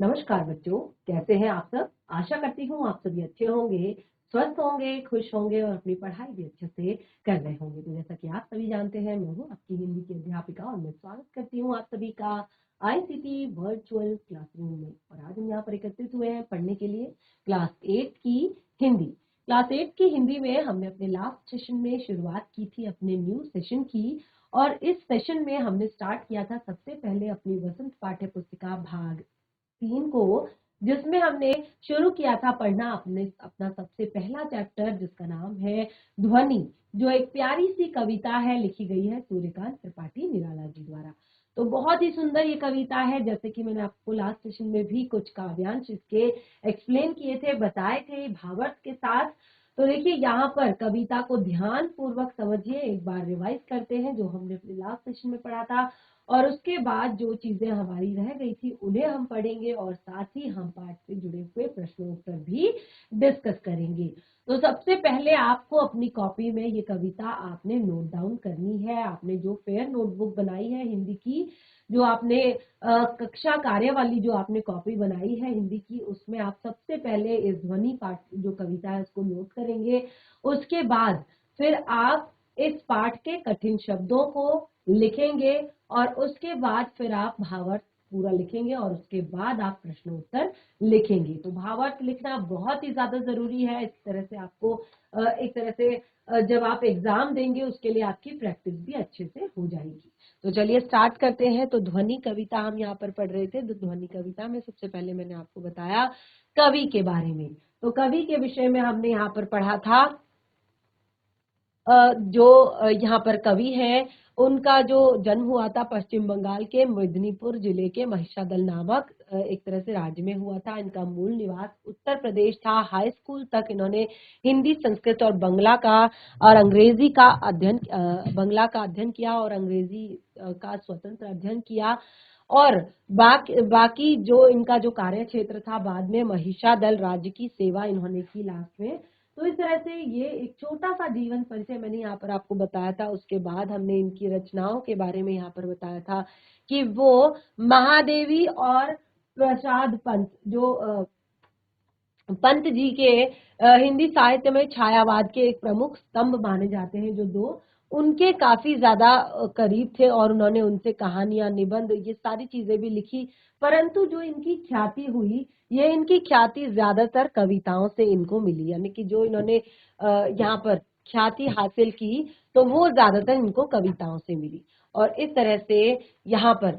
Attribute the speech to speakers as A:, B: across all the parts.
A: नमस्कार बच्चों, कैसे हैं आप सब। आशा करती हूँ आप सभी अच्छे होंगे, स्वस्थ होंगे, खुश होंगे और अपनी पढ़ाई भी अच्छे से कर रहे होंगे। तो जैसा कि आप सभी जानते हैं, मैं हूँ आपकी हिंदी की अध्यापिका और मैं स्वागत करती हूँ आप सभी का आईसीटी वर्चुअल क्लासरूम में। और आज हम यहाँ पर एकत्रित हुए हैं पढ़ने के लिए क्लास 8 की हिंदी। क्लास 8 की हिंदी में हमने अपने लास्ट सेशन में शुरुआत की थी अपने न्यू सेशन की। और इस सेशन में हमने स्टार्ट किया था सबसे पहले अपनी वसंत पाठ्य पुस्तिका भाग 3 को, जिसमें हमने शुरू किया था पढ़ना अपना सबसे पहला चैप्टर, जिसका नाम है ध्वनि, जो एक प्यारी सी कविता है, लिखी गई है सूर्यकांत त्रिपाठी निराला जी द्वारा। तो बहुत ही सुंदर ये कविता है। जैसे कि मैंने आपको लास्ट सेशन में भी कुछ काव्यांश इसके एक्सप्लेन किए थे, बताए थे भावार्थ के साथ। तो देखिए यहाँ पर कविता को ध्यान पूर्वक समझिए, एक बार रिवाइज करते हैं जो हमने अपने लास्ट सेशन में पढ़ा था, और उसके बाद जो चीजें हमारी रह गई थी उन्हें हम पढ़ेंगे और साथ ही हम पाठ से जुड़े हुए प्रश्नोत्तर भी डिस्कस करेंगे। तो सबसे पहले आपको अपनी कॉपी में ये कविता आपने नोट डाउन करनी है। आपने जो फेयर नोटबुक बनाई है हिंदी की, जो आपने कक्षा कार्य वाली जो आपने कॉपी बनाई है हिंदी की, उसमें आप सबसे पहले इस ध्वनि पाठ जो कविता है उसको नोट करेंगे। उसके बाद फिर आप इस पाठ के कठिन शब्दों को लिखेंगे और उसके बाद फिर आप भावार्थ पूरा लिखेंगे और उसके बाद आप प्रश्नोत्तर लिखेंगे। तो भावार्थ लिखना बहुत ही ज्यादा जरूरी है। इस तरह से आपको एक तरह से जब आप एग्जाम देंगे उसके लिए आपकी प्रैक्टिस भी अच्छे से हो जाएगी। तो चलिए स्टार्ट करते हैं। तो ध्वनि कविता हम यहाँ पर पढ़ रहे थे। तो ध्वनि कविता में सबसे पहले मैंने आपको बताया कवि के बारे में। तो कवि के विषय में हमने यहाँ पर पढ़ा था जो यहाँ पर कवि हैं, उनका जो जन्म हुआ था पश्चिम बंगाल के मेदिनीपुर जिले के महिषादल नामक एक तरह से राज्य में हुआ था। इनका मूल निवास उत्तर प्रदेश था। हाई स्कूल तक इन्होंने हिंदी, संस्कृत और बंगला का और अंग्रेजी का अध्ययन बंगला का अध्ययन किया और अंग्रेजी का स्वतंत्र अध्ययन किया। और बाकी जो इनका जो कार्य क्षेत्र था, बाद में महिषादल राज्य की सेवा इन्होंने की लास्ट में। तो इस तरह से ये एक छोटा सा जीवन परिचय मैंने यहाँ पर आपको बताया था। उसके बाद हमने इनकी रचनाओं के बारे में यहाँ पर बताया था कि वो महादेवी और प्रसाद पंत, जो पंत जी के हिंदी साहित्य में छायावाद के एक प्रमुख स्तंभ माने जाते हैं, जो दो उनके काफी ज्यादा करीब थे और उन्होंने उनसे कहानियां, निबंध, ये सारी चीजें भी लिखी। परंतु जो इनकी ख्याति हुई, ये इनकी ख्याति ज्यादातर कविताओं से इनको मिली, यानी कि जो इन्होंने यहाँ पर ख्याति हासिल की तो वो ज्यादातर इनको कविताओं से मिली। और इस तरह से यहाँ पर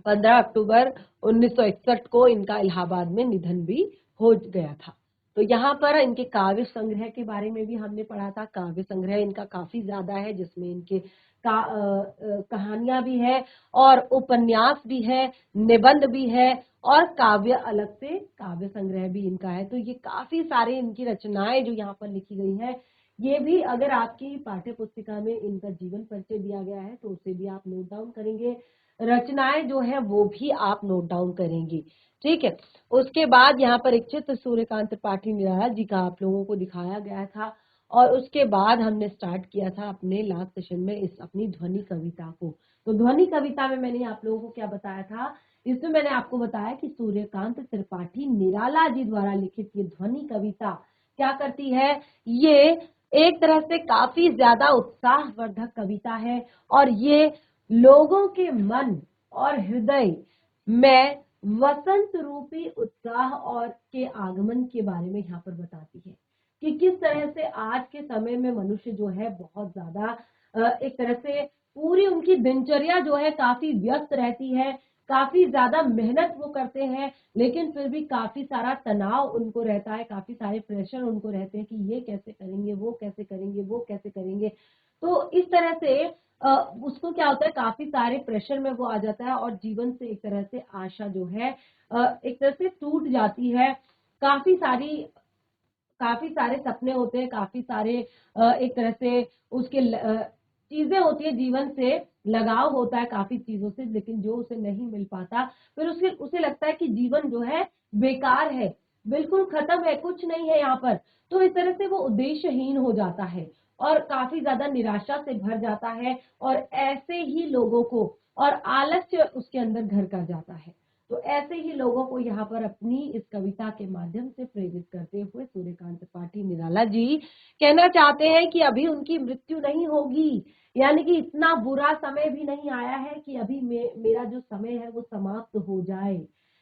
A: 15 अक्टूबर 1961 को इनका इलाहाबाद में निधन भी हो गया था। तो यहाँ पर इनके काव्य संग्रह के बारे में भी हमने पढ़ा था। काव्य संग्रह इनका काफी ज्यादा है, जिसमें इनके कहानियां भी है और उपन्यास भी है, निबंध भी है और काव्य अलग से काव्य संग्रह भी इनका है। तो ये काफी सारे इनकी रचनाएं जो यहाँ पर लिखी गई है, ये भी अगर आपकी पाठ्य पुस्तिका में इनका जीवन परिचय दिया गया है तो उसे भी आप नोट डाउन करेंगे। रचनाएं जो है वो भी आप नोट डाउन करेंगे, ठीक है। उसके बाद यहाँ पर एक चित्र सूर्यकांत त्रिपाठी निराला जी का आप लोगों को दिखाया गया था। और उसके बाद हमने स्टार्ट किया था अपने लास्ट सेशन में इस अपनी ध्वनि कविता को। तो ध्वनि कविता में मैंने आप लोगों को क्या बताया था, इसमें मैंने आपको बताया कि सूर्यकांत त्रिपाठी निराला जी द्वारा लिखित ये ध्वनि कविता क्या करती है, ये एक तरह से काफी ज्यादा उत्साहवर्धक कविता है और ये लोगों के मन और हृदय में वसंत रूपी उत्साह और के आगमन के बारे में यहाँ पर बताती है कि किस तरह से आज के समय में मनुष्य जो है बहुत ज्यादा एक तरह से पूरी उनकी दिनचर्या जो है काफी व्यस्त रहती है, काफी ज्यादा मेहनत वो करते हैं, लेकिन फिर भी काफी सारा तनाव उनको रहता है, काफी सारे प्रेशर उनको रहते हैं कि ये कैसे करेंगे, वो कैसे करेंगे, वो कैसे करेंगे। तो इस तरह से उसको क्या होता है, काफी सारे प्रेशर में वो आ जाता है और जीवन से एक तरह से आशा जो है एक तरह से टूट जाती है। काफी सारी काफी सारे सपने होते हैं, काफी सारे एक तरह से उसके चीजें होती है, जीवन से लगाव होता है काफी चीजों से, लेकिन जो उसे नहीं मिल पाता फिर उसे लगता है कि जीवन जो है बेकार है, बिल्कुल खत्म है, कुछ नहीं है यहाँ पर। तो इस तरह से वो उद्देश्यहीन हो जाता है और काफी ज्यादा निराशा से भर जाता है और ऐसे ही लोगों को और आलस्य उसके अंदर घर कर जाता है। तो ऐसे ही लोगों को यहाँ पर अपनी इस कविता के माध्यम से प्रेरित करते हुए सूर्यकांत पाठी निराला जी कहना चाहते हैं कि अभी उनकी मृत्यु नहीं होगी, यानी कि इतना बुरा समय भी नहीं आया है कि अभी मेरा जो समय है वो समाप्त हो जाए।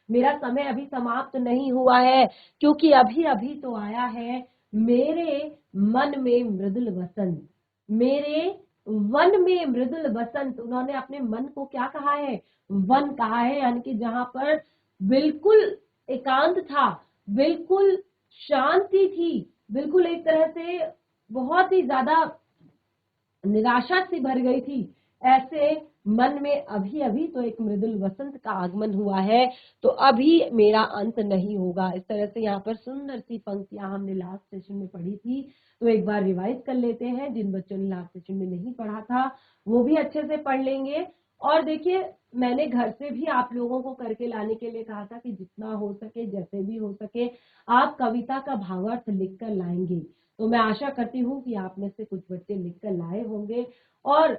A: मेरा समय अभी समाप्त नहीं हुआ है, क्योंकि अभी अभी तो आया है मेरे मन में मृदुल वसंत। मेरे वन में मृदुल वसंत, उन्होंने अपने मन को क्या कहा है? वन कहा है, यानी कि जहां पर बिल्कुल एकांत था, बिल्कुल शांति थी, बिल्कुल एक तरह से बहुत ही ज्यादा निराशा सी भर गई थी, ऐसे मन में अभी अभी तो एक मृदुल वसंत का आगमन हुआ है, तो अभी मेरा अंत नहीं होगा। इस तरह से यहाँ पर सुंदर सी पंक्तियां हमने लास्ट सेशन में पढ़ी थी, तो एक बार रिवाइज कर लेते हैं। जिन बच्चों ने लास्ट सेशन में नहीं पढ़ा था वो भी अच्छे से पढ़ लेंगे। और देखिए, मैंने घर से भी आप लोगों को करके लाने के लिए कहा था कि जितना हो सके, जैसे भी हो सके, आप कविता का भावार्थ लिख कर लाएंगे। तो मैं आशा करती हूँ कि आप में से कुछ बच्चे लिखकर लाए होंगे, और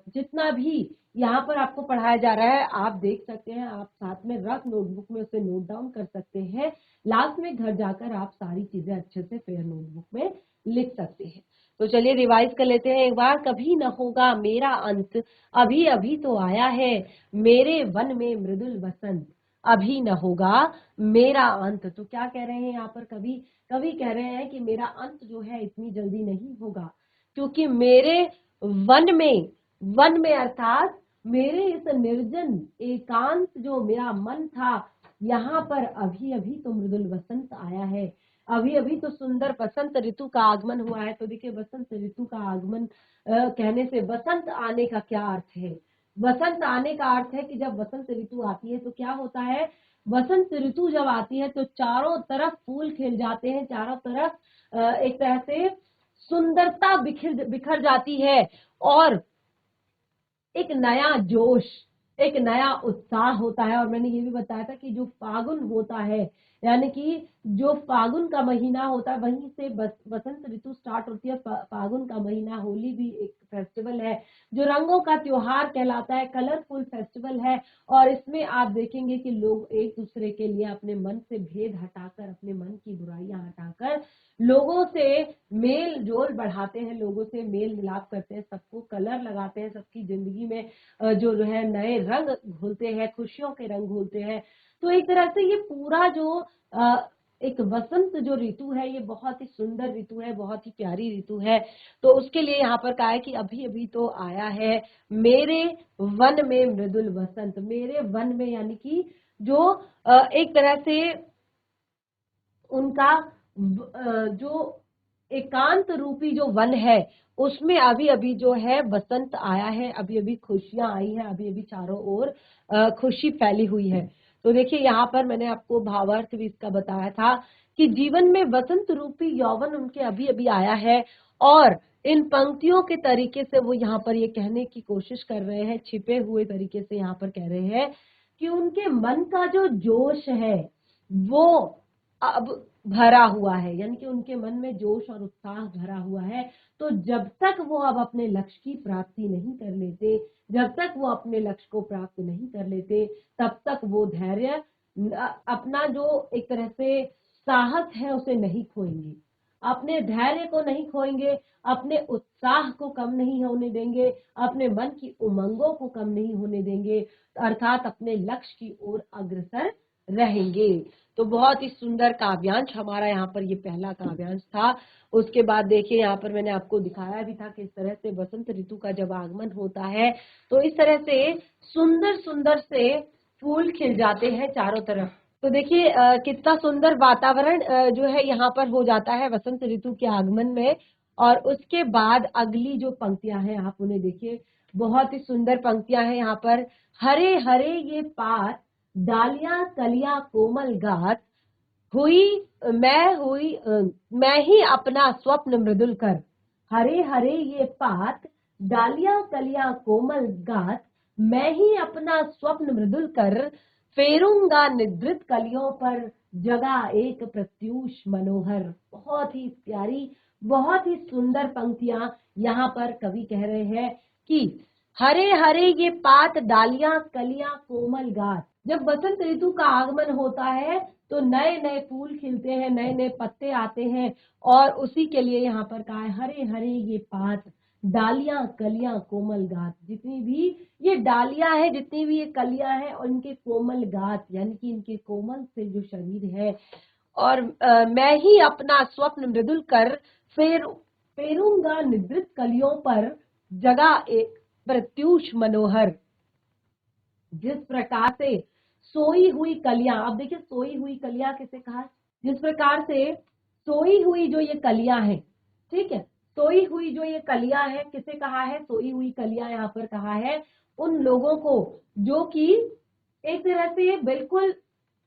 A: जितना भी यहाँ पर आपको पढ़ाया जा रहा है आप देख सकते हैं, आप साथ में रफ नोटबुक में उसे नोट डाउन कर सकते हैं। लास्ट में घर जाकर आप सारी चीजें अच्छे से फेयर नोटबुक में लिख सकते हैं। तो चलिए रिवाइज कर लेते हैं एक बार। कभी न होगा मेरा अंत, अभी अभी तो आया है मेरे वन में मृदुल वसंत। अभी न होगा मेरा अंत, तो क्या कह रहे हैं यहाँ पर कवि? कवि कह रहे हैं कि मेरा अंत जो है इतनी जल्दी नहीं होगा, क्योंकि मेरे वन में अर्थात मेरे इस निर्जन एकांत जो मेरा मन था, यहाँ पर अभी अभी तो मृदुल वसंत आया है, अभी अभी तो सुंदर बसंत ऋतु का आगमन हुआ है। तो देखिए, बसंत ऋतु का आगमन कहने से बसंत आने का क्या अर्थ है? बसंत आने का अर्थ है कि जब बसंत ऋतु आती है तो क्या होता है? बसंत ऋतु जब आती है तो चारों तरफ फूल खिल जाते हैं, चारों तरफ एक तरह से सुंदरता बिखर जाती है, और एक नया जोश, एक नया उत्साह होता है। और मैंने ये भी बताया था कि जो फागुन होता है, यानी कि जो फागुन का महीना होता है, वहीं से बसंत ऋतु स्टार्ट होती है। फागुन का महीना, होली भी एक फेस्टिवल है जो रंगों का त्योहार कहलाता है, कलरफुल फेस्टिवल है। और इसमें आप देखेंगे कि लोग एक दूसरे के लिए अपने मन से भेद हटाकर, अपने मन की बुराइयां हटाकर लोगों से मेल जोल बढ़ाते हैं, लोगों से मेल मिलाप करते हैं, सबको कलर लगाते हैं, सबकी जिंदगी में जो है नए रंग घुलते हैं, खुशियों के रंग घुलते हैं। तो एक तरह से ये पूरा जो एक वसंत जो ऋतु है, ये बहुत ही सुंदर ऋतु है, बहुत ही प्यारी ऋतु है। तो उसके लिए यहाँ पर कहा है कि अभी अभी तो आया है मेरे वन में मृदुल वसंत। मेरे वन में, यानी कि जो एक तरह से उनका जो एकांत रूपी जो वन है, उसमें अभी अभी जो है बसंत आया है, अभी अभी खुशियां आई हैं, अभी अभी चारों ओर खुशी फैली हुई है। तो देखिए, यहाँ पर मैंने आपको भावार्थ भी इसका बताया था कि जीवन में बसंत रूपी यौवन उनके अभी अभी आया है, और इन पंक्तियों के तरीके से वो यहाँ पर ये कहने की कोशिश कर रहे हैं, छिपे हुए तरीके से यहाँ पर कह रहे हैं कि उनके मन का जो जोश है वो अब भरा हुआ है, यानी कि उनके मन में जोश और उत्साह भरा हुआ है। तो जब तक वो अब अपने लक्ष्य की प्राप्ति नहीं कर लेते, जब तक वो अपने लक्ष्य को प्राप्त नहीं कर लेते, तब तक वो धैर्य, अपना जो एक तरह से साहस है उसे नहीं खोएंगे, अपने धैर्य को नहीं खोएंगे, अपने उत्साह को कम नहीं होने देंगे, अपने मन की उमंगों को कम नहीं होने देंगे, अर्थात अपने लक्ष्य की ओर अग्रसर रहेंगे। तो बहुत ही सुंदर काव्यांश हमारा यहाँ पर ये पहला काव्यांश था। उसके बाद देखिए, यहाँ पर मैंने आपको दिखाया भी था कि इस तरह से बसंत ऋतु का जब आगमन होता है तो इस तरह से सुंदर सुंदर से फूल खिल जाते हैं चारों तरफ। तो देखिए कितना सुंदर वातावरण जो है यहाँ पर हो जाता है वसंत ऋतु के आगमन में। और उसके बाद अगली जो पंक्तियां हैं आप उन्हें देखिए, बहुत ही सुंदर पंक्तियां हैं यहाँ पर। हरे हरे ये पात, डालियां कलियां कोमल गात, मैं ही अपना स्वप्न मृदुल कर। हरे हरे ये पात, डालियां कलियां कोमल गात, मैं ही अपना स्वप्न मृदुल कर, फेरूंगा निद्रित कलियों पर जगा एक प्रत्यूष मनोहर। बहुत ही प्यारी, बहुत ही सुंदर पंक्तियां यहाँ पर कवि कह रहे हैं कि हरे हरे ये पात डालियां कलियां कोमल गात। जब बसंत ऋतु का आगमन होता है तो नए नए फूल खिलते हैं, नए नए पत्ते आते हैं, और उसी के लिए यहाँ पर कहा है हरे हरे ये पात डालियां कलियां कोमल गात। जितनी भी ये डालियां है, जितनी भी ये कलियां हैं, और इनके कोमल गात यानी कि इनके कोमल से जो शरीर है, और मैं ही अपना स्वप्न मृदुल कर फेर फेरूंगा निद्रित कलियों पर जगा एक प्रत्यूष मनोहर। जिस प्रकार से सोई हुई कलियां, आप देखिए सोई हुई कलियां किसे कहा, जिस प्रकार से सोई हुई जो ये कलियां हैं, ठीक है, सोई हुई जो ये कलियां हैं किसे कहा है, सोई हुई कलियां यहाँ पर कहा है उन लोगों को जो कि एक तरह से बिल्कुल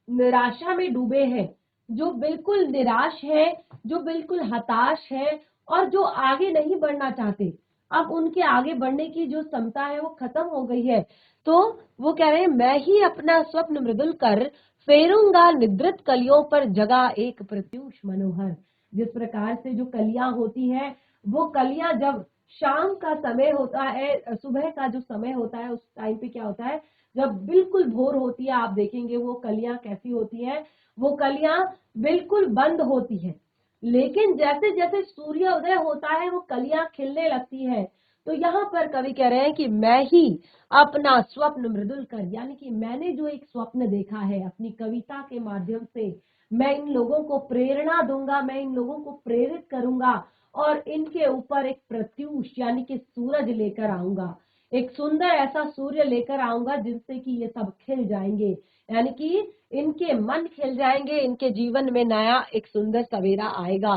A: निराशा में डूबे हैं, जो बिल्कुल निराश है, जो बिल्कुल हताश है, और जो आगे नहीं बढ़ना चाहते। अब उनके आगे बढ़ने की जो क्षमता है वो खत्म हो गई है। तो वो कह रहे हैं मैं ही अपना स्वप्न मृदुल कर फेरूंगा निद्रित कलियों पर जगा एक प्रत्यूष मनोहर। जिस प्रकार से जो कलियां होती है, वो कलियां जब शाम का समय होता है, सुबह का जो समय होता है, उस टाइम पे क्या होता है, जब बिल्कुल भोर होती है, आप देखेंगे वो कलियां कैसी होती है, वो कलियां बिल्कुल बंद होती है। लेकिन जैसे जैसे सूर्योदय होता है वो कलियां खिलने लगती है। तो यहाँ पर कवि कह रहे हैं कि मैं ही अपना स्वप्न मृदुल कर, यानी कि मैंने जो एक स्वप्न देखा है अपनी कविता के माध्यम से, मैं इन लोगों को प्रेरणा दूंगा, मैं इन लोगों को प्रेरित करूंगा, और इनके ऊपर एक प्रत्यूष यानी कि सूरज लेकर आऊंगा, एक सुंदर ऐसा सूर्य लेकर आऊंगा जिनसे कि ये सब खिल जाएंगे, यानी कि इनके मन खिल जाएंगे, इनके जीवन में नया एक सुंदर सवेरा आएगा।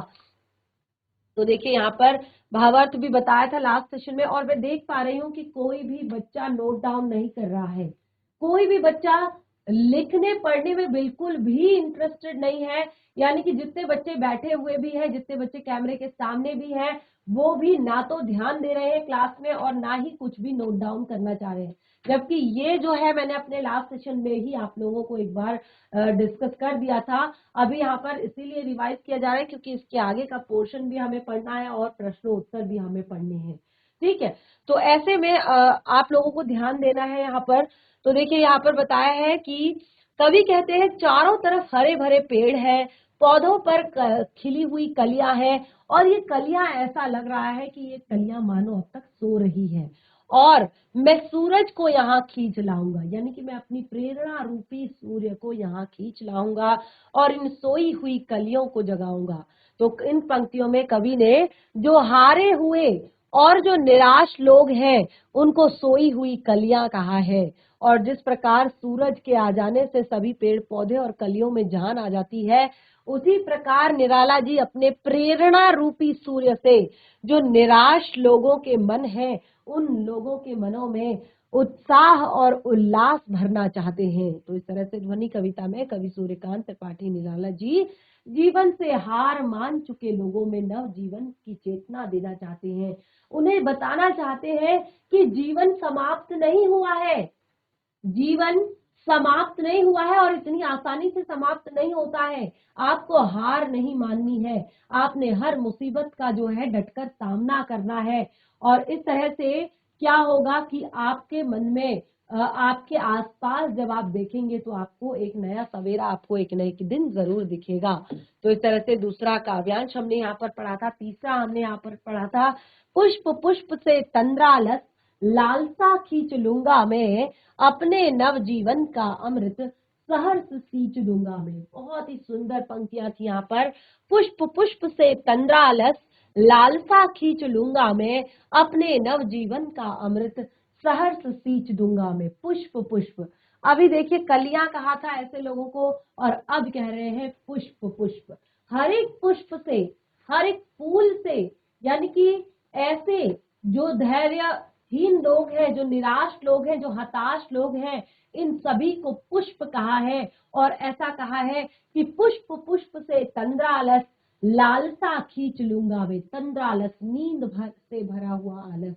A: तो देखिए यहाँ पर भावार्थ भी बताया था लास्ट सेशन में, और मैं देख पा रही हूँ कि कोई भी बच्चा नोट डाउन नहीं कर रहा है, कोई भी बच्चा लिखने पढ़ने में बिल्कुल भी इंटरेस्टेड नहीं है। यानी कि जितने बच्चे बैठे हुए भी हैं, जितने बच्चे कैमरे के सामने भी हैं, वो भी ना तो ध्यान दे रहे हैं क्लास में और ना ही कुछ भी नोट डाउन करना चाह रहे हैं। जबकि ये जो है मैंने अपने लास्ट सेशन में ही आप लोगों को एक बार डिस्कस कर दिया था। अभी यहाँ पर इसीलिए रिवाइज किया जा रहा है क्योंकि इसके आगे का पोर्शन भी हमें पढ़ना है और प्रश्नोत्तर भी हमें पढ़ने हैं, ठीक है। तो ऐसे में आप लोगों को ध्यान देना है यहाँ पर। तो देखिए यहाँ पर बताया है कि कवि कहते हैं चारों तरफ हरे भरे पेड़ है, पौधों पर खिली हुई कलियां है, और ये कलियां ऐसा लग रहा है कि ये कलियां मानो अब तक सो रही है, और मैं सूरज को यहाँ खींच लाऊंगा, यानी कि मैं अपनी प्रेरणा रूपी सूर्य को यहाँ खींच लाऊंगा और इन सोई हुई कलियों को जगाऊंगा। तो इन पंक्तियों में कवि ने जो हारे हुए और जो निराश लोग हैं उनको सोई हुई कलियां कहा है, और जिस प्रकार सूरज के आ जाने से सभी पेड़ पौधे और कलियों में जान आ जाती है, उसी प्रकार निराला जी अपने प्रेरणा रूपी सूर्य से जो निराश लोगों के मन है, उन लोगों के मनों में उत्साह और उल्लास भरना चाहते हैं। तो इस तरह से ध्वनि कविता में कवि सूर्यकांत त्रिपाठी निराला जी जीवन से हार मान चुके लोगों में नव जीवन की चेतना देना चाहते हैं। उन्हें बताना चाहते हैं कि जीवन समाप्त नहीं हुआ है, जीवन समाप्त नहीं हुआ है और इतनी आसानी से समाप्त नहीं होता है। आपको हार नहीं माननी है, आपने हर मुसीबत का जो है डटकर सामना करना है। और इस तरह से क्या होगा कि आपके मन में आपके आसपास जब आप देखेंगे तो आपको एक नया सवेरा, आपको एक नए दिन जरूर दिखेगा। तो इस तरह से दूसरा काव्यांश हमने यहाँ पर पढ़ा था। तीसरा हमने यहाँ पर पढ़ा था पुष्प पुष्प से तंद्रालस लालसा खींच लूंगा मैं अपने नव जीवन का अमृत सहर्ष सींच दूंगा मैं। बहुत ही सुंदर पंक्तियां थी यहाँ पर। पुष्प पुष्प से तंद्रालस लालसा खींच लूंगा मैं अपने नव जीवन का अमृत सहर्ष सींच दूंगा मैं। पुष्प पुष्प, अभी देखिए कलियां कहा था ऐसे लोगों को, और अब कह रहे हैं पुष्प पुष्प। हर एक पुष्प से, हर एक फूल से, यानी कि ऐसे जो धैर्यहीन लोग हैं, जो निराश लोग हैं, जो हताश लोग हैं, इन सभी को पुष्प कहा है। और ऐसा कहा है कि पुष्प पुष्प से तंद्रालस लालसा खींच लूंगा वे। तंद्रालस नींद भर से भरा हुआ आलस।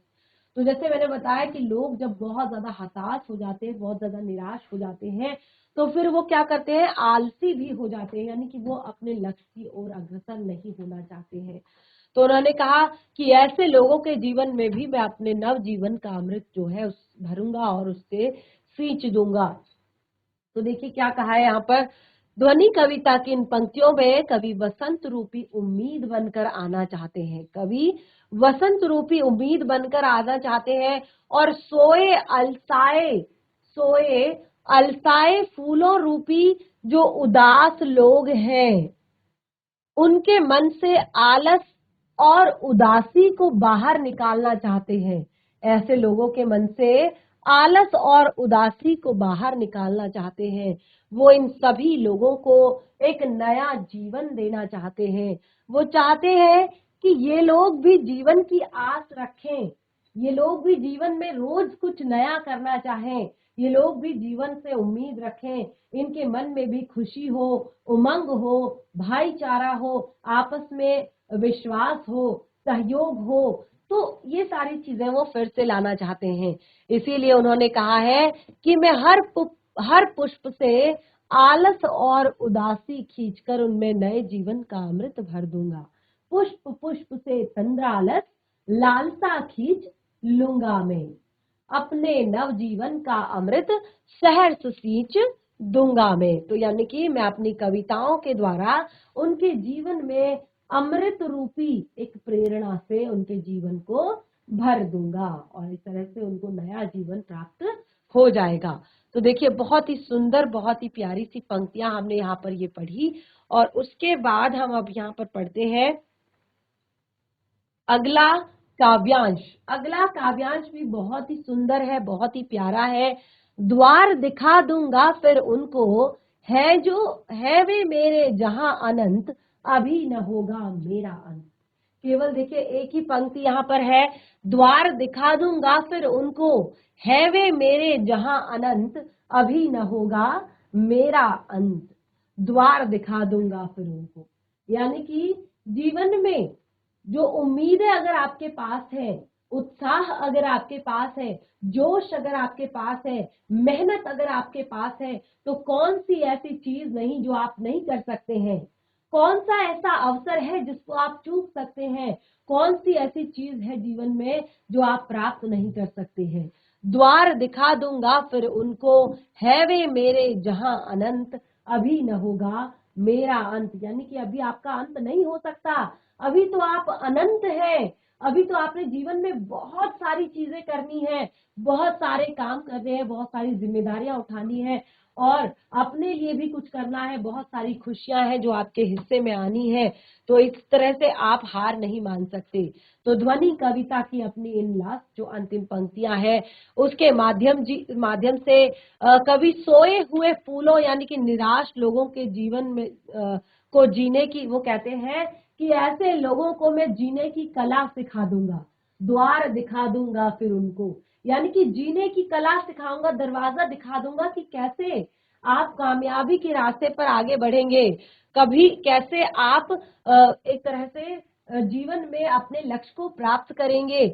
A: तो जैसे मैंने बताया कि लोग जब बहुत ज्यादा हताश हो जाते हैं, बहुत ज्यादा निराश हो जाते हैं, तो फिर वो क्या करते हैं, आलसी भी हो जाते हैं, यानी कि वो अपने लक्ष्य की ओर अग्रसर नहीं होना चाहते हैं। तो उन्होंने कहा कि ऐसे लोगों के जीवन में भी मैं अपने नव जीवन का अमृत जो है उस भरूंगा और उससे सींच दूंगा। तो देखिए क्या कहा है यहाँ पर, ध्वनि कविता की इन पंक्तियों में कवि वसंत रूपी उम्मीद बनकर आना चाहते हैं। कवि वसंत रूपी उम्मीद बनकर आना चाहते हैं और सोए अलसाए फूलों रूपी जो उदास लोग हैं उनके मन से आलस और उदासी को बाहर निकालना चाहते हैं। ऐसे लोगों के मन से आलस और उदासी को बाहर निकालना चाहते हैं। वो इन सभी लोगों को एक नया जीवन देना चाहते हैं। वो चाहते हैं कि ये लोग भी जीवन की आस रखें, ये लोग भी जीवन में रोज कुछ नया करना चाहें, ये लोग भी जीवन से उम्मीद रखें, इनके मन में भी खुशी हो, उमंग हो, भाईचारा हो, आपस में विश्वास हो, सहयोग हो। तो ये सारी चीजें वो फिर से लाना चाहते हैं। इसीलिए उन्होंने कहा है कि मैं हर पुष्प से आलस और उदासी खींचकर उनमें नए जीवन का अमृत भर दूंगा। पुष्प पुष्प से तंद्रालस लालसा खींच लूंगा मैं, अपने नव जीवन का अमृत सहर्ष सींच दूंगा मैं। तो यानी कि मैं अपनी कविताओं के द्वारा उनके जीवन में अमृत रूपी एक प्रेरणा से उनके जीवन को भर दूंगा और इस तरह से उनको नया जीवन प्राप्त हो जाएगा। तो देखिए बहुत ही सुंदर, बहुत ही प्यारी सी पंक्तियां हमने यहाँ पर ये पढ़ी और उसके बाद हम अब यहाँ पर पढ़ते हैं अगला काव्यांश। अगला काव्यांश भी बहुत ही सुंदर है, बहुत ही प्यारा है। द्वार दिखा दूंगा फिर उनको, है जो है वे मेरे जहां अनंत, अभी न होगा मेरा अंत। केवल देखिए एक ही पंक्ति यहाँ पर है, द्वार दिखा दूंगा फिर उनको, है वे मेरे जहां अनंत, अभी न होगा मेरा अंत। द्वार दिखा दूंगा फिर उनको, यानी कि जीवन में जो उम्मीदें अगर आपके पास है, उत्साह अगर आपके पास है, जोश अगर आपके पास है, मेहनत अगर आपके पास है, तो कौन सी ऐसी चीज नहीं जो आप नहीं कर सकते हैं। कौन सा ऐसा अवसर है जिसको आप चूक सकते हैं। कौन सी ऐसी चीज है जीवन में जो आप प्राप्त नहीं कर सकते हैं। द्वार दिखा दूंगा फिर उनको, है वे मेरे जहां अनंत, अभी न होगा मेरा अंत। यानी कि अभी आपका अंत नहीं हो सकता, अभी तो आप अनंत हैं। अभी तो आपने जीवन में बहुत सारी चीजें करनी है, बहुत सारे काम करने हैं, बहुत सारी जिम्मेदारियां उठानी है और अपने लिए भी कुछ करना है, बहुत सारी खुशियां हैं जो आपके हिस्से में आनी है। तो इस तरह से आप हार नहीं मान सकते। तो ध्वनि कविता की अपनी इन लास्ट जो अंतिम पंक्तियां हैं उसके माध्यम से कवि सोए हुए फूलों यानी कि निराश लोगों के जीवन में को जीने की, वो कहते हैं कि ऐसे लोगों को मैं जीने की कला सिखा दूंगा, द्वार दिखा दूंगा फिर उनको, यानी कि जीने की कला सिखाऊंगा, दरवाजा दिखा दूंगा कि कैसे आप कामयाबी के रास्ते पर आगे बढ़ेंगे, कभी कैसे आप एक तरह से जीवन में अपने लक्ष्य को प्राप्त करेंगे।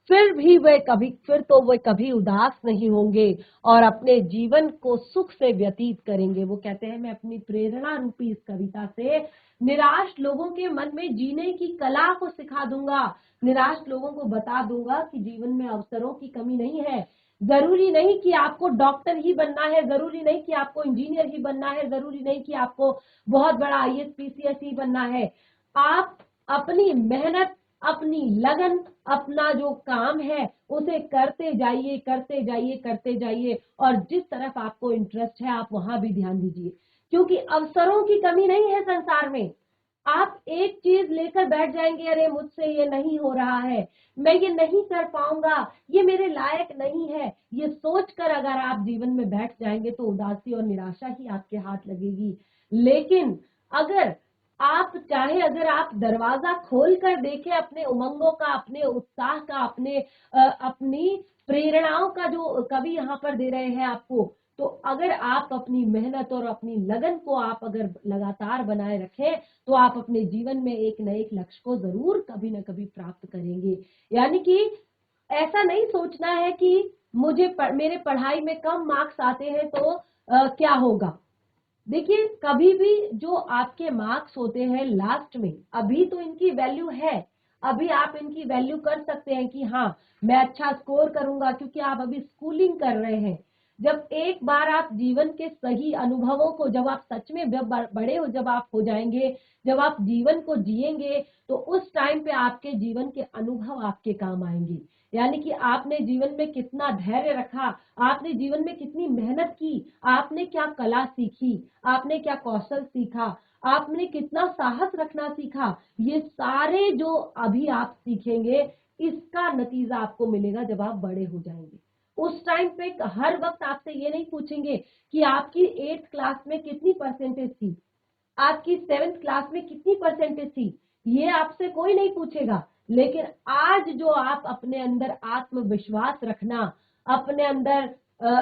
A: फिर तो वे कभी उदास नहीं होंगे और अपने जीवन को सुख से व्यतीत करेंगे। वो कहते हैं मैं अपनी प्रेरणा रूपी इस कविता से निराश लोगों के मन में जीने की कला को सिखा दूंगा, निराश लोगों को बता दूंगा कि जीवन में अवसरों की कमी नहीं है। जरूरी नहीं कि आपको डॉक्टर ही बनना है, जरूरी नहीं कि आपको इंजीनियर ही बनना है, जरूरी नहीं कि आपको बहुत बड़ा आईएएस पीसीएस ही बनना है। आप अपनी मेहनत, अपनी लगन, अपना जो काम है उसे करते जाइए, करते जाइए, करते जाइए और जिस तरफ आपको इंटरेस्ट है आप वहां भी ध्यान दीजिए, क्योंकि अवसरों की कमी नहीं है संसार में। आप एक चीज लेकर बैठ जाएंगे, अरे मुझसे ये नहीं हो रहा है, मैं ये नहीं कर पाऊंगा, ये मेरे लायक नहीं है, ये सोचकर अगर आप जीवन में बैठ जाएंगे तो उदासी और निराशा ही आपके हाथ लगेगी। लेकिन अगर आप चाहे, अगर आप दरवाजा खोल कर देखें अपने उमंगों का, अपने उत्साह का, अपनी प्रेरणाओं का जो कवि यहाँ पर दे रहे हैं आपको, तो अगर आप अपनी मेहनत और अपनी लगन को आप अगर लगातार बनाए रखें तो आप अपने जीवन में एक न एक लक्ष्य को जरूर कभी ना कभी प्राप्त करेंगे। यानी कि ऐसा नहीं सोचना है कि मेरे पढ़ाई में कम मार्क्स आते हैं तो क्या होगा। देखिए कभी भी जो आपके मार्क्स होते हैं लास्ट में, अभी तो इनकी वैल्यू है, अभी आप इनकी वैल्यू कर सकते हैं कि हाँ मैं अच्छा स्कोर करूंगा, क्योंकि आप अभी स्कूलिंग कर रहे हैं। जब एक बार आप जीवन के सही अनुभवों को, जब आप सच में बड़े हो, जब आप हो जाएंगे, जब आप जीवन को जिएंगे, तो उस टाइम पे आपके जीवन के अनुभव आपके काम आएंगे। यानी कि आपने जीवन में कितना धैर्य रखा, आपने जीवन में कितनी मेहनत की, आपने क्या कला सीखी, आपने क्या कौशल सीखा, आपने कितना साहस रखना सीखा, ये सारे जो अभी आप सीखेंगे, इसका नतीजा आपको मिलेगा जब आप बड़े हो जाएंगे। उस टाइम पे हर वक्त आपसे ये नहीं पूछेंगे कि आपकी 8th क्लास में कितनी परसेंटेज थी, आपकी 7th क्लास में कितनी परसेंटेज थी, ये आपसे कोई नहीं पूछेगा। लेकिन आज जो आप अपने अंदर आत्मविश्वास रखना, अपने अंदर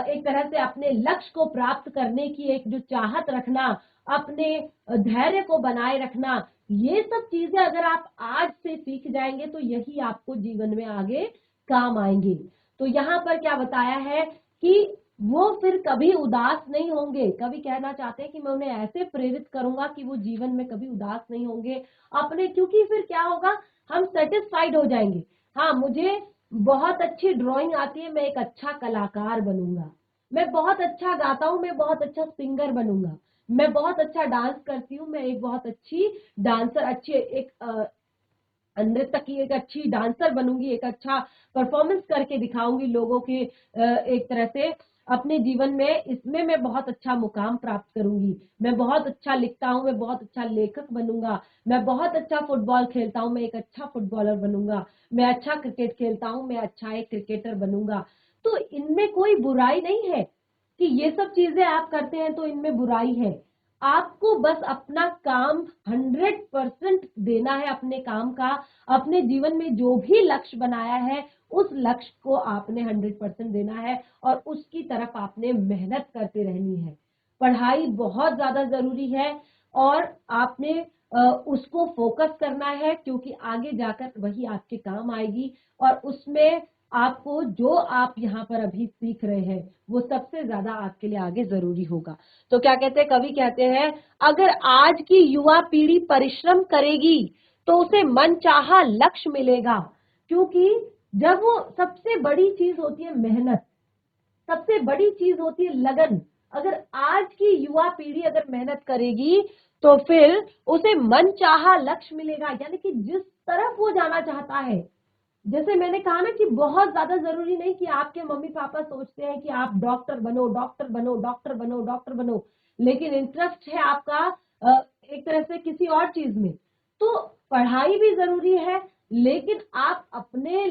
A: एक तरह से अपने लक्ष्य को प्राप्त करने की एक जो चाहत रखना, अपने धैर्य को बनाए रखना, ये सब चीजें अगर आप आज से सीख जाएंगे तो यही आपको जीवन में आगे काम आएंगे। तो यहाँ पर क्या बताया है कि वो फिर कभी उदास नहीं होंगे। कवि कहना चाहते हैं कि मैं उन्हें ऐसे प्रेरित करूंगा कि वो जीवन में कभी उदास नहीं होंगे अपने, क्योंकि फिर क्या होगा, हम सेटिस्फाइड हो जाएंगे। हाँ, मुझे बहुत अच्छी ड्राइंग आती है, मैं एक अच्छा कलाकार बनूंगा, मैं बहुत अच्छा गाता हूँ, मैं बहुत अच्छा सिंगर बनूंगा, मैं बहुत अच्छा डांस करती हूँ, मैं एक बहुत अच्छी डांसर, अच्छी एक नृत्य की एक अच्छी डांसर बनूंगी, एक अच्छा परफॉर्मेंस करके दिखाऊंगी लोगों के एक तरह से अपने जीवन में, इसमें मैं बहुत अच्छा मुकाम प्राप्त करूंगी, मैं बहुत अच्छा लिखता हूं, मैं बहुत अच्छा लेखक बनूंगा, मैं बहुत अच्छा फुटबॉल खेलता हूं, मैं एक अच्छा फुटबॉलर बनूंगा, मैं अच्छा क्रिकेट खेलता हूं, मैं अच्छा एक क्रिकेटर बनूंगा। तो इनमें कोई बुराई नहीं है कि ये सब चीजें आप करते हैं तो इनमें बुराई है। आपको बस अपना काम 100% देना है, अपने काम का, अपने जीवन में जो भी लक्ष्य बनाया है उस लक्ष्य को आपने 100% देना है और उसकी तरफ आपने मेहनत करते रहनी है। पढ़ाई बहुत ज्यादा जरूरी है और आपने उसको फोकस करना है, क्योंकि आगे जाकर वही आपके काम आएगी और उसमें आपको जो आप यहाँ पर अभी सीख रहे हैं वो सबसे ज्यादा आपके लिए आगे जरूरी होगा। तो क्या कहते हैं, कवि कहते हैं, अगर आज की युवा पीढ़ी परिश्रम करेगी तो उसे मनचाहा लक्ष्य मिलेगा। क्योंकि जब वो, सबसे बड़ी चीज होती है मेहनत, सबसे बड़ी चीज होती है लगन। अगर आज की युवा पीढ़ी अगर मेहनत करेगी तो फिर उसे मनचाहा लक्ष्य मिलेगा, यानी कि जिस तरफ वो जाना चाहता है। जैसे मैंने कहा ना कि बहुत ज्यादा जरूरी नहीं कि आपके मम्मी पापा सोचते हैं कि आप डॉक्टर बनो, डॉक्टर बनो, डॉक्टर बनो, डॉक्टर बनो, लेकिन इंटरेस्ट है आपका एक तरह से किसी और चीज में, तो पढ़ाई भी जरूरी है। लेकिन आप अपने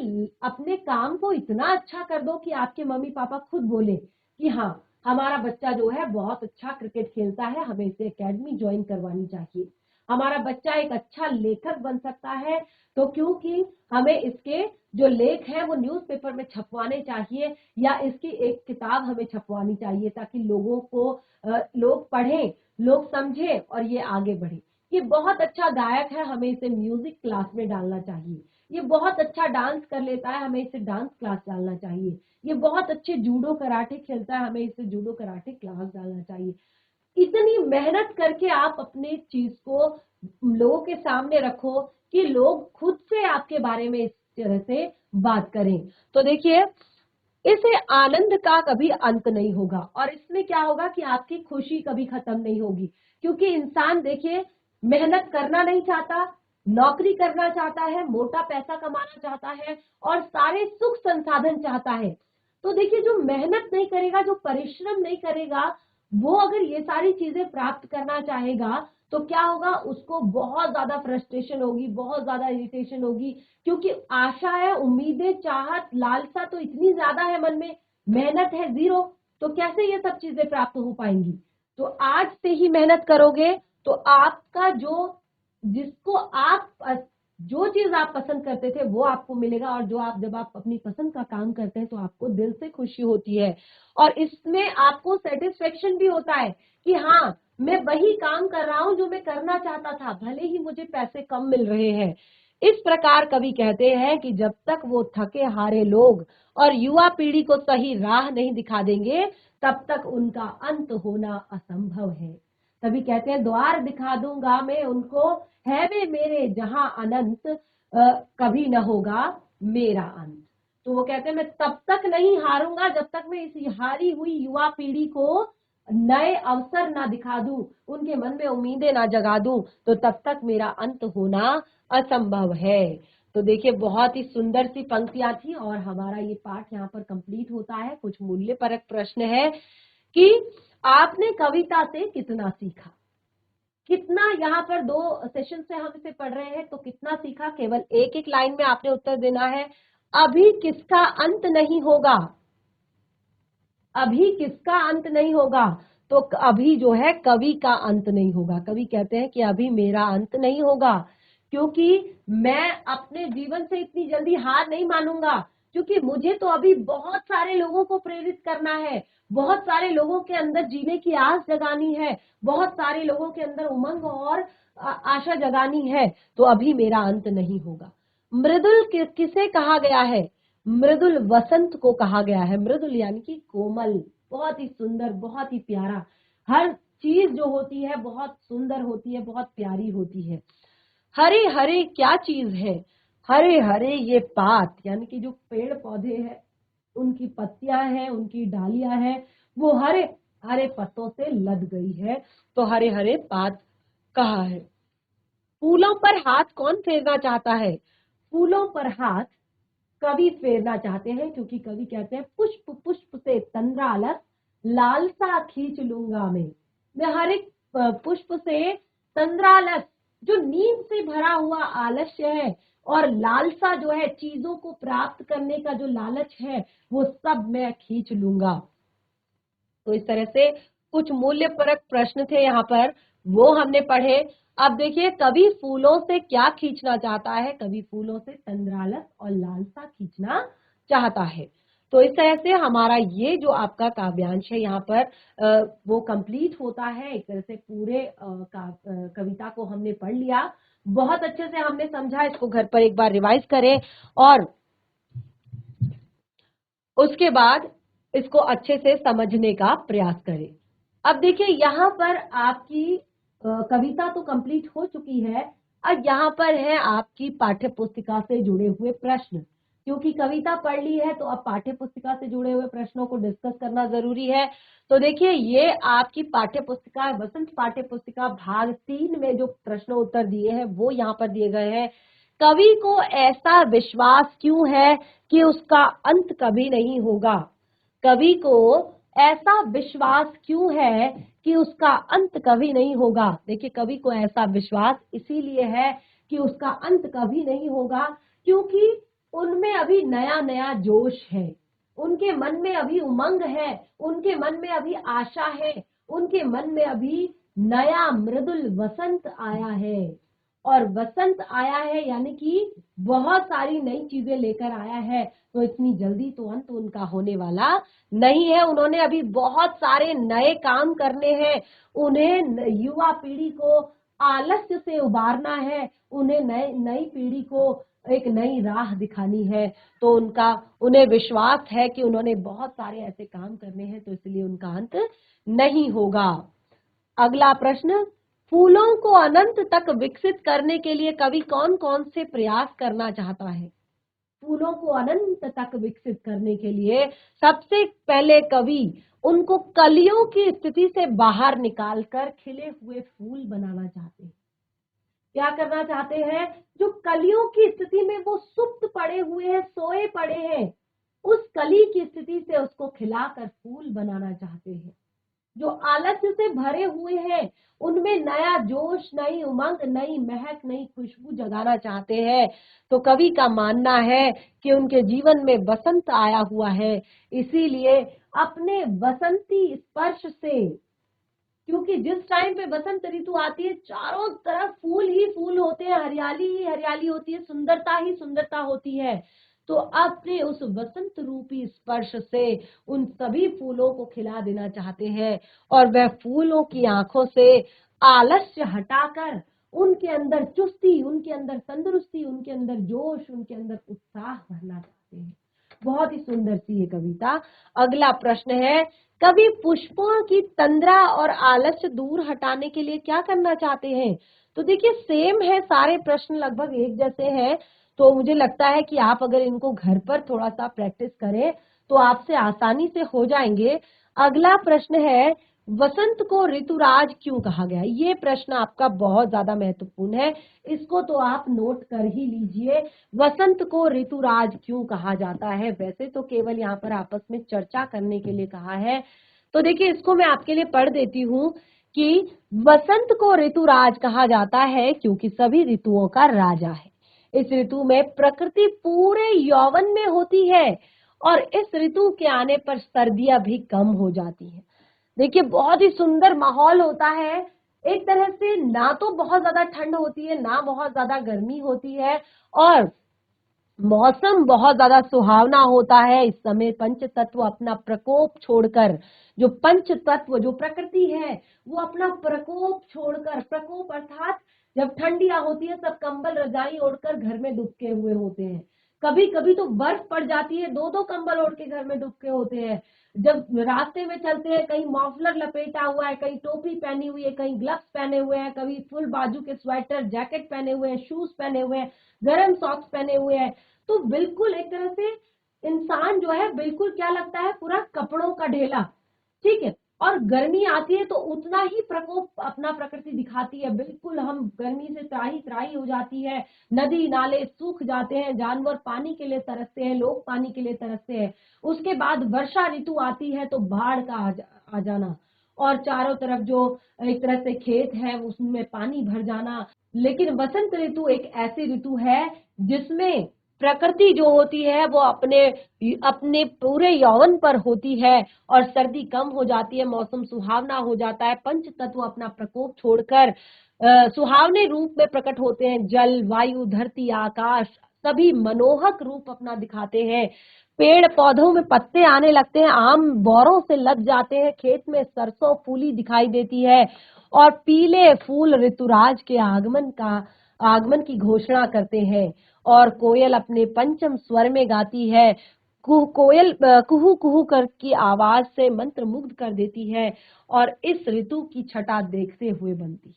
A: अपने काम को इतना अच्छा कर दो कि आपके मम्मी पापा खुद बोले कि हाँ, हमारा बच्चा जो है बहुत अच्छा क्रिकेट खेलता है, हमें इसे एकेडमी ज्वाइन करवानी चाहिए। हमारा बच्चा एक अच्छा लेखक बन सकता है, तो क्योंकि हमें इसके जो लेख हैं वो न्यूज़पेपर में छपवाने चाहिए, या इसकी एक किताब हमें छपवानी चाहिए ताकि लोगों को लोग पढ़ें, लोग समझें और ये आगे बढ़े। ये बहुत अच्छा गायक है, हमें इसे म्यूजिक क्लास में डालना चाहिए। ये बहुत अच्छा डांस कर लेता है, हमें इसे डांस क्लास डालना चाहिए। ये बहुत अच्छे जूडो कराटे खेलता है, हमें इसे जूडो कराटे क्लास डालना चाहिए। इतनी मेहनत करके आप अपने चीज को लोगों के सामने रखो कि लोग खुद से आपके बारे में इस तरह से बात करें। तो देखिए, इसे आनंद का कभी अंत नहीं होगा और इसमें क्या होगा कि आपकी खुशी कभी खत्म नहीं होगी, क्योंकि इंसान देखिए मेहनत करना नहीं चाहता, नौकरी करना चाहता है, मोटा पैसा कमाना चाहता है और सारे सुख संसाधन चाहता है। तो देखिए, जो मेहनत नहीं करेगा, जो परिश्रम नहीं करेगा, वो अगर ये सारी चीजें प्राप्त करना चाहेगा तो क्या होगा, उसको बहुत ज्यादा फ्रस्ट्रेशन होगी, बहुत ज्यादा इरिटेशन होगी, क्योंकि आशा है, उम्मीदें, चाहत, लालसा तो इतनी ज्यादा है मन में, मेहनत है जीरो, तो कैसे ये सब चीजें प्राप्त हो पाएंगी। तो आज से ही मेहनत करोगे तो आपका जो, जिसको आप, जो चीज आप पसंद करते थे वो आपको मिलेगा, और जो आप, जब आप अपनी पसंद का काम करते हैं तो आपको दिल से खुशी होती है और इसमें आपको सेटिस्फेक्शन भी होता है कि हाँ, मैं वही काम कर रहा हूं जो मैं करना चाहता था, भले ही मुझे पैसे कम मिल रहे हैं। इस प्रकार कवि कहते हैं कि जब तक वो थके हारे लोग और युवा पीढ़ी को सही राह नहीं दिखा देंगे तब तक उनका अंत होना असंभव है। कवि कहते हैं, द्वार दिखा दूंगा मैं उनको, है वे मेरे जहां अनंत, कभी न होगा मेरा अंत। तो वो कहते हैं मैं तब तक नहीं हारूंगा जब तक मैं इस हारी हुई युवा पीढ़ी को नए अवसर ना दिखा दूं, उनके मन में उम्मीदें ना जगा दूं, तो तब तक मेरा अंत होना असंभव है। तो देखिए बहुत ही सुंदर सी पंक्तियां थी और हमारा ये पाठ यहाँ पर कंप्लीट होता है। कुछ मूल्यपरक प्रश्न है कि आपने कविता से कितना सीखा, कितना, यहाँ पर 2 सेशन से हम इसे पढ़ रहे हैं तो कितना सीखा, केवल एक एक लाइन में आपने उत्तर देना है। अभी किसका अंत नहीं होगा, अभी किसका अंत नहीं होगा, तो अभी जो है कवि का अंत नहीं होगा। कवि कहते हैं कि अभी मेरा अंत नहीं होगा, क्योंकि मैं अपने जीवन से इतनी जल्दी हार नहीं मानूंगा, क्योंकि मुझे तो अभी बहुत सारे लोगों को प्रेरित करना है, बहुत सारे लोगों के अंदर जीने की आस जगानी है, बहुत सारे लोगों के अंदर उमंग और आशा जगानी है, तो अभी मेरा अंत नहीं होगा। मृदुल किसे कहा गया है, मृदुल वसंत को कहा गया है। मृदुल यानी कि कोमल, बहुत ही सुंदर, बहुत ही प्यारा, हर चीज जो होती है बहुत सुंदर होती है, बहुत प्यारी होती है। हरे हरे क्या चीज है, हरे हरे ये पात, यानी कि जो पेड़ पौधे हैं उनकी पत्तियां हैं, उनकी डालियां हैं, वो हरे हरे पत्तों से लद गई है, तो हरे हरे पात कहा है। फूलों पर हाथ कौन फेरना चाहता है, फूलों पर हाथ कवि फेरना चाहते हैं, क्योंकि कवि कहते हैं पुष्प पुष्प से तंद्रालस लालसा खींच लूंगा मैं हर एक पुष्प से तंद्रालस, जो नींद से भरा हुआ आलस्य है और लालसा जो है चीजों को प्राप्त करने का जो लालच है, वो सब मैं खींच लूंगा। तो इस तरह से कुछ मूल्यपरक प्रश्न थे यहाँ पर, वो हमने पढ़े। अब देखिए कवि फूलों से क्या खींचना चाहता है, कवि फूलों से तंद्रालस और लालसा खींचना चाहता है। तो इस तरह से हमारा ये जो आपका काव्यांश है यहाँ पर वो कंप्लीट होता है। एक तरह से पूरे कविता को हमने पढ़ लिया, बहुत अच्छे से हमने समझा। इसको घर पर एक बार रिवाइज करें और उसके बाद इसको अच्छे से समझने का प्रयास करें। अब देखिए यहाँ पर आपकी कविता तो कंप्लीट हो चुकी है। अब यहाँ पर है आपकी पाठ्य पुस्तिका से जुड़े हुए प्रश्न, क्योंकि कविता पढ़ ली है तो अब पाठ्य पुस्तिका से जुड़े हुए प्रश्नों को डिस्कस करना जरूरी है। तो देखिए ये आपकी पाठ्य पुस्तिका, वसंत पाठ्य पुस्तिका भाग 3 में जो प्रश्न उत्तर दिए हैं वो यहाँ पर दिए गए हैं। कवि को ऐसा विश्वास क्यों है कि उसका अंत कभी नहीं होगा, कवि को ऐसा विश्वास क्यों है कि उसका अंत कभी नहीं होगा। देखिए कवि को ऐसा विश्वास इसीलिए है कि उसका अंत कभी नहीं होगा, क्योंकि उनमें अभी नया नया जोश है, उनके मन में अभी उमंग है, उनके मन में अभी आशा है, उनके मन में अभी नया मृदुल वसंत आया है। और वसंत आया है यानी कि बहुत सारी नई चीजें लेकर आया है, तो इतनी जल्दी तो अंत उनका होने वाला नहीं है। उन्होंने अभी बहुत सारे नए काम करने हैं, उन्हें युवा पीढ़ी को आलस्य से उबारना है, उन्हें नई पीढ़ी को एक नई राह दिखानी है। तो उन्हें विश्वास है कि उन्होंने बहुत सारे ऐसे काम करने हैं, तो इसलिए उनका अंत नहीं होगा। अगला प्रश्न, फूलों को अनंत तक विकसित करने के लिए कवि कौन कौन से प्रयास करना चाहता है। फूलों को अनंत तक विकसित करने के लिए सबसे पहले कवि उनको कलियों की स्थिति से बाहर निकालकर खिले हुए फूल बनाना चाहते हैं। क्या करना चाहते हैं, जो कलियों की स्थिति में वो सुप्त पड़े हुए हैं, सोए पड़े हैं, उस कली की स्थिति से उसको खिलाकर फूल बनाना चाहते हैं। जो आलस्य से भरे हुए हैं उनमें नया जोश, नई उमंग, नई महक, नई खुशबू जगाना चाहते हैं। तो कवि का मानना है कि उनके जीवन में बसंत आया हुआ है, इसीलिए अपने बसंती स्पर्श से, क्योंकि जिस टाइम पे बसंत ऋतु आती है चारों तरफ फूल ही फूल होते हैं, हरियाली ही हरियाली होती है, सुंदरता ही सुंदरता होती है। तो अपने उस वसंत रूपी स्पर्श से उन सभी फूलों को खिला देना चाहते हैं और वह फूलों की आंखों से आलस्य हटाकर उनके अंदर चुस्ती, उनके अंदर तंदुरुस्ती, उनके अंदर जोश, उनके अंदर उत्साह भरना चाहते हैं। बहुत ही सुंदर सी ये कविता। अगला प्रश्न है, कवि पुष्पों की तंद्रा और आलस्य दूर हटाने के लिए क्या करना चाहते हैं। तो देखिए सेम है, सारे प्रश्न लगभग एक जैसे हैं। तो मुझे लगता है कि आप अगर इनको घर पर थोड़ा-सा प्रैक्टिस करें, तो आपसे आसानी से हो जाएँगे। अगला प्रश्न है, वसंत को ऋतुराज क्यों कहा गया? ये प्रश्न आपका बहुत ज़्यादा महत्वपूर्ण है। इसको तो आप नोट कर ही लीजिए। वसंत को ऋतुराज क्यों कहा जाता है? वैसे तो केवल यहाँ पर आपस में चर्चा करने के लिए कहा है। तो देखिए, इसको मैं आपके लिए पढ़ देती हूँ कि वसंत को ऋतुराज कहा जाता है क्योंकि सभी ऋतुओं का राजा है। इस ऋतु में प्रकृति पूरे यौवन में होती है और इस ऋतु के आने पर सर्दियां भी कम हो जाती हैं। देखिए, बहुत ही सुंदर माहौल होता है। एक तरह से ना तो बहुत ज्यादा ठंड होती है, ना बहुत ज्यादा गर्मी होती है और मौसम बहुत ज्यादा सुहावना होता है। इस समय पंच तत्व अपना प्रकोप छोड़कर, जो पंच तत्व जो प्रकृति है, वो अपना प्रकोप छोड़कर, प्रकोप अर्थात जब ठंडियां होती है सब कंबल रजाई ओढ़कर घर में डुबके हुए होते हैं। कभी कभी तो बर्फ पड़ जाती है, दो दो कंबल ओढ़ के घर में डुबके होते हैं। जब रास्ते में चलते हैं, कहीं मफलर लपेटा हुआ है, कहीं टोपी पहनी हुई है, कहीं ग्लव्स पहने हुए हैं, कभी फुल बाजू के स्वेटर जैकेट पहने हुए हैं, शूज पहने हुए हैं, गर्म सॉक्स पहने हुए हैं। तो बिल्कुल एक तरह से इंसान जो है बिल्कुल क्या लगता है, पूरा कपड़ों का ढेला। ठीक है। और गर्मी आती है तो उतना ही प्रकोप अपना प्रकृति दिखाती है। बिल्कुल हम गर्मी से त्राही त्राही हो जाती है। नदी नाले सूख जाते हैं, जानवर पानी के लिए तरसते हैं, लोग पानी के लिए तरसते हैं। उसके बाद वर्षा ऋतु आती है तो बाढ़ का आ जाना और चारों तरफ जो एक तरह से खेत है उसमें पानी भर जाना। लेकिन वसंत ऋतु एक ऐसी ऋतु है जिसमें प्रकृति जो होती है वो अपने अपने पूरे यौवन पर होती है और सर्दी कम हो जाती है, मौसम सुहावना हो जाता है। पंच तत्व अपना प्रकोप छोड़कर सुहावने रूप में प्रकट होते हैं। जल, वायु, धरती, आकाश सभी मनोहक रूप अपना दिखाते हैं। पेड़ पौधों में पत्ते आने लगते हैं, आम बौरों से लग जाते हैं, खेत में सरसों फूली दिखाई देती है और पीले फूल ऋतुराज के आगमन की घोषणा करते हैं। और कोयल अपने पंचम स्वर में गाती है। कोयल कुहू कुहू कर की आवाज से मंत्र मुग्ध कर देती है और इस ऋतु की छटा देखते हुए बनती है।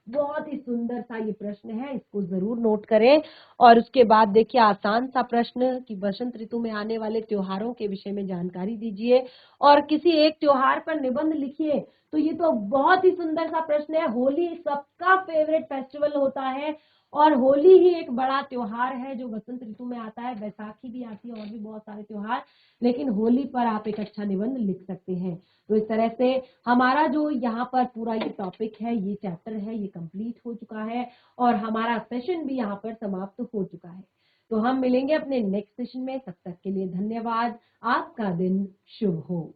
A: बहुत ही सुंदर सा ये प्रश्न है, इसको जरूर नोट करें। और उसके बाद देखिए आसान सा प्रश्न कि वसंत ऋतु में आने वाले त्योहारों के विषय में जानकारी दीजिए और किसी एक त्योहार पर निबंध लिखिए। तो ये तो बहुत ही सुंदर सा प्रश्न है। होली सबका फेवरेट फेस्टिवल होता है और होली ही एक बड़ा त्योहार है जो वसंत ऋतु में आता है। बैसाखी भी आती है और भी बहुत सारे त्योहार, लेकिन होली पर आप एक अच्छा निबंध लिख सकते हैं। तो इस तरह से हमारा जो यहाँ पर पूरा ये टॉपिक है, ये चैप्टर है, ये कंप्लीट हो चुका है और हमारा सेशन भी यहाँ पर समाप्त हो चुका है। तो हम मिलेंगे अपने नेक्स्ट सेशन में। तब तक के लिए धन्यवाद। आपका दिन शुभ हो।